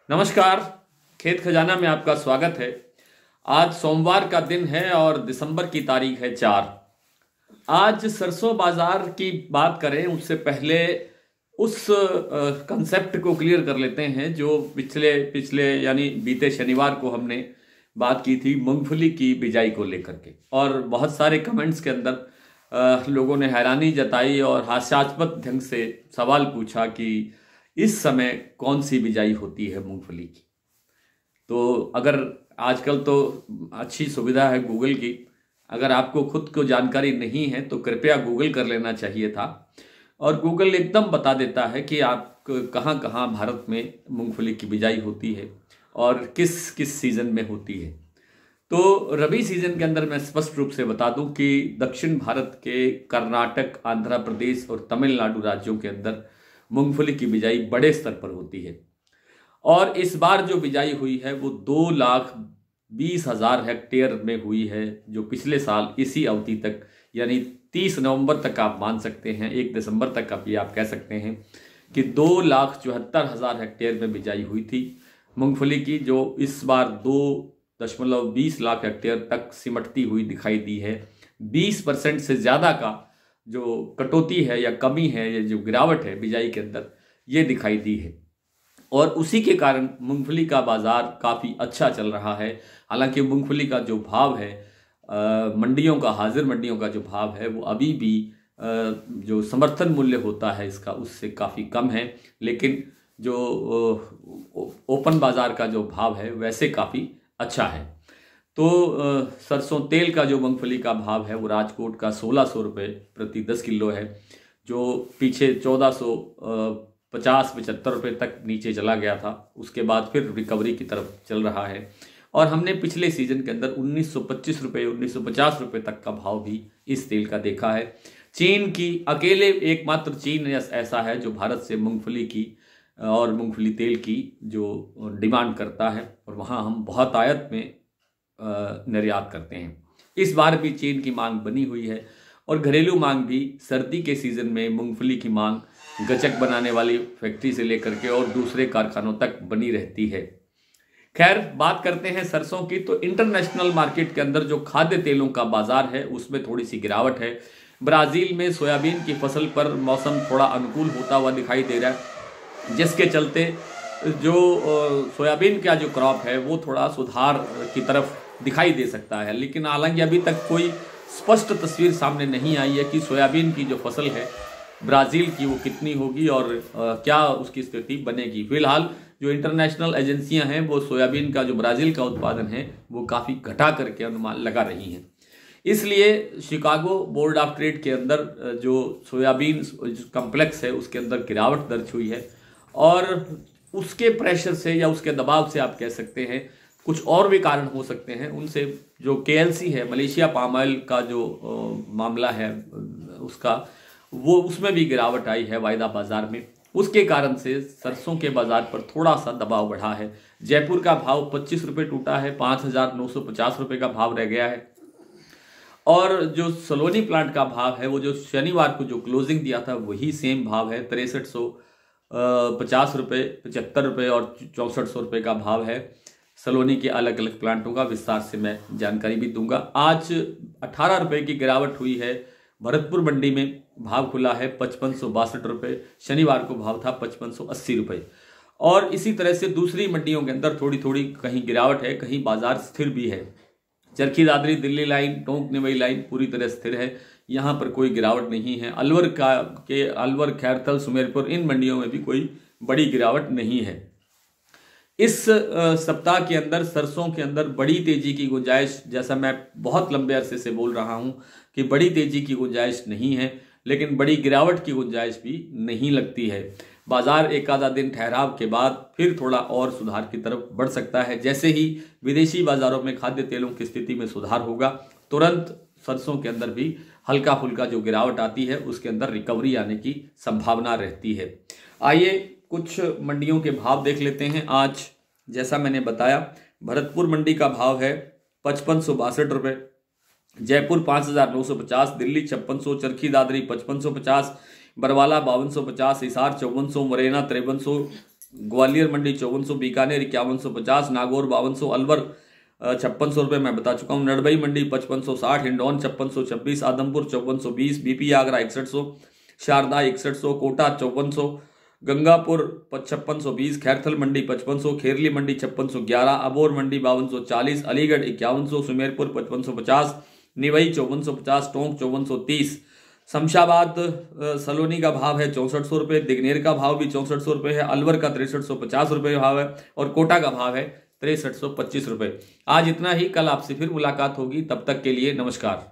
नमस्कार। खेत खजाना में आपका स्वागत है। आज सोमवार का दिन है और दिसंबर की तारीख है 4। आज सरसों बाजार की बात करें उससे पहले उस कंसेप्ट को क्लियर कर लेते हैं जो पिछले पिछले यानी बीते शनिवार को हमने बात की थी मूंगफली की बिजाई को लेकर के, और बहुत सारे कमेंट्स के अंदर लोगों ने हैरानी जताई और हास्यास्पद ढंग से सवाल पूछा कि इस समय कौन सी बिजाई होती है मूंगफली की। तो अगर आजकल तो अच्छी सुविधा है गूगल की, अगर आपको खुद को जानकारी नहीं है तो कृपया गूगल कर लेना चाहिए था, और गूगल एकदम बता देता है कि आप कहाँ कहाँ भारत में मूंगफली की बिजाई होती है और किस किस सीज़न में होती है। तो रबी सीजन के अंदर मैं स्पष्ट रूप से बता दूं कि दक्षिण भारत के कर्नाटक, आंध्र प्रदेश और तमिलनाडु राज्यों के अंदर मूंगफली की बिजाई बड़े स्तर पर होती है। और इस बार जो बिजाई हुई है वो 2,20,000 हेक्टेयर में हुई है, जो पिछले साल इसी अवधि तक यानी 30 नवंबर तक आप मान सकते हैं, 1 दिसंबर तक अभी आप कह सकते हैं कि 2,74,000 हेक्टेयर में बिजाई हुई थी मूंगफली की, जो इस बार 2.20 लाख हेक्टेयर तक सिमटती हुई दिखाई दी है। 20% से ज़्यादा का जो कटौती है या कमी है या जो गिरावट है बिजाई के अंदर, ये दिखाई दी है। और उसी के कारण मूंगफली का बाज़ार काफ़ी अच्छा चल रहा है। हालांकि मूंगफली का जो भाव है मंडियों का, हाजिर मंडियों का जो भाव है वो अभी भी जो समर्थन मूल्य होता है इसका उससे काफ़ी कम है, लेकिन जो ओपन बाज़ार का जो भाव है वैसे काफ़ी अच्छा है। तो सरसों तेल का जो मूंगफली का भाव है वो राजकोट का 1,600 रुपये प्रति 10 किलो है, जो पीछे 1,450-75 रुपये तक नीचे चला गया था। उसके बाद फिर रिकवरी की तरफ चल रहा है, और हमने पिछले सीजन के अंदर 1,925 रुपये, 1,950 रुपये तक का भाव भी इस तेल का देखा है। चीन की एकमात्र चीन ऐसा है जो भारत से मूंगफली की और मूंगफली तेल की जो डिमांड करता है, और वहाँ हम बहुत आयत में निर्यात करते हैं। इस बार भी चीन की मांग बनी हुई है, और घरेलू मांग भी सर्दी के सीजन में मूंगफली की मांग गचक बनाने वाली फैक्ट्री से लेकर के और दूसरे कारखानों तक बनी रहती है। खैर, बात करते हैं सरसों की। तो इंटरनेशनल मार्केट के अंदर जो खाद्य तेलों का बाजार है उसमें थोड़ी सी गिरावट है। ब्राज़ील में सोयाबीन की फसल पर मौसम थोड़ा अनुकूल होता हुआ दिखाई दे रहा है, जिसके चलते जो सोयाबीन का जो क्रॉप है वो थोड़ा सुधार की तरफ दिखाई दे सकता है। लेकिन हालांकि अभी तक कोई स्पष्ट तस्वीर सामने नहीं आई है कि सोयाबीन की जो फसल है ब्राज़ील की वो कितनी होगी और क्या उसकी स्थिति बनेगी। फिलहाल जो इंटरनेशनल एजेंसियां हैं वो सोयाबीन का जो ब्राज़ील का उत्पादन है वो काफ़ी घटा करके अनुमान लगा रही हैं। इसलिए शिकागो बोर्ड ऑफ ट्रेड के अंदर जो सोयाबीन कम्प्लेक्स है उसके अंदर गिरावट दर्ज हुई है, और उसके प्रेशर से या उसके दबाव से आप कह सकते हैं कुछ और भी कारण हो सकते हैं। उनसे जो KLC है, मलेशिया पाम ऑयल का जो मामला है उसका, वो उसमें भी गिरावट आई है वायदा बाजार में। उसके कारण से सरसों के बाजार पर थोड़ा सा दबाव बढ़ा है। जयपुर का भाव 25 रुपये टूटा है, 5,950 रुपये का भाव रह गया है। और जो सलोनी प्लांट का भाव है वो जो शनिवार को जो क्लोजिंग दिया था वही सेम भाव है, 6350 रुपये, 75 रुपये और 6400 रुपये का भाव है। सलोनी के अलग अलग प्लांटों का विस्तार से मैं जानकारी भी दूंगा। आज 18 रुपये की गिरावट हुई है। भरतपुर मंडी में भाव खुला है 5562 रुपये, शनिवार को भाव था 5580 रुपये। और इसी तरह से दूसरी मंडियों के अंदर थोड़ी थोड़ी कहीं गिरावट है, कहीं बाजार स्थिर भी है। चरखी दादरी दिल्ली लाइन, टोंक निवई लाइन पूरी तरह स्थिर है, यहाँ पर कोई गिरावट नहीं है। अलवर, खैरथल, सुमेरपुर, इन मंडियों में भी कोई बड़ी गिरावट नहीं है। इस सप्ताह के अंदर सरसों के अंदर बड़ी तेजी की गुंजाइश, जैसा मैं बहुत लंबे अरसे से बोल रहा हूं कि बड़ी तेजी की गुंजाइश नहीं है, लेकिन बड़ी गिरावट की गुंजाइश भी नहीं लगती है। बाजार एक आधा दिन ठहराव के बाद फिर थोड़ा और सुधार की तरफ बढ़ सकता है। जैसे ही विदेशी बाजारों में खाद्य तेलों की स्थिति में सुधार होगा, तुरंत सरसों के अंदर भी हल्का फुल्का जो गिरावट आती है उसके अंदर रिकवरी आने की संभावना रहती है। आइए कुछ मंडियों के भाव देख लेते हैं। आज जैसा मैंने बताया, भरतपुर मंडी का भाव है 5562 रुपये, जयपुर 5950, दिल्ली 5600, चरखी दादरी 5550, बरवाला 5250, हिसार 5400, मुरैना 5300, ग्वालियर मंडी 5400, बीकानेर 5150, नागौर 5200, अलवर 5600 रुपये मैं बता चुका हूँ, नड़बई मंडी 5560, हिंडौन 5626, आदमपुर 5420, बीपी आगरा 6100, शारदा 6100, कोटा 5400, गंगापुर 5620, खैरथल मंडी 5500, खेरली मंडी 5611, अबोर मंडी 5240, अलीगढ़ 5100, सुमेरपुर 5550, निवई 5450, टोंक 5430, शमशाबाद सलोनी का भाव है 6400 रुपये, दिगनेर का भाव भी 6400 रुपये है, अलवर का 6350 रुपये भाव है और कोटा का भाव है 6325 रुपये। आज इतना ही, कल आपसे फिर मुलाकात होगी, तब तक के लिए नमस्कार।